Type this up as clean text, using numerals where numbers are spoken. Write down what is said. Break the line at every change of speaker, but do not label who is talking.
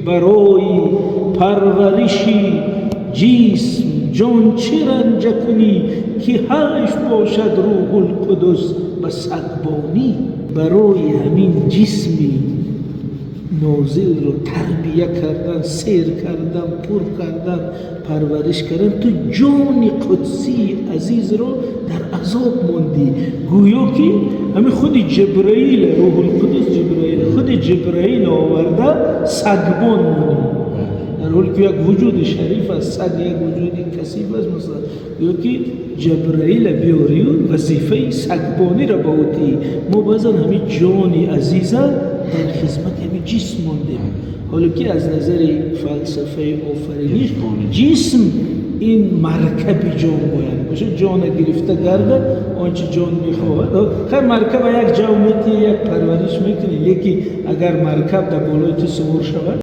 برای پرورشی جسم جان چه رنج کنی که حیف باشد روح القدس به سگبانی. برای همین جسمی نازل رو تربیه کردن، سیر کردن، پر کردن، پرورش کردن، تو جان قدسی عزیز رو در عذاب موندی. گویا که همین خود جبرائیل، روح القدس جبرائیل، خود جبرائیل آورده سگبان مونی، در حالی که یک وجود شریف است، سگ یک وجودی کثیف است. مثلا گویا که جبرائیل بیاری و وظیفه سگبانی را باوتی. ما بعضا همین جان عزیزه در خدمت همین جسم ماندیم. حالا که از نظر فلسفه آفرینش جسم این مرکب جان باید باشه، جان گرفته گرده آنچه جان میخواهد. خیر مرکب یک جو میتی، یک پرورش میکنی، یکی اگر مرکب در بالای تو سوار شود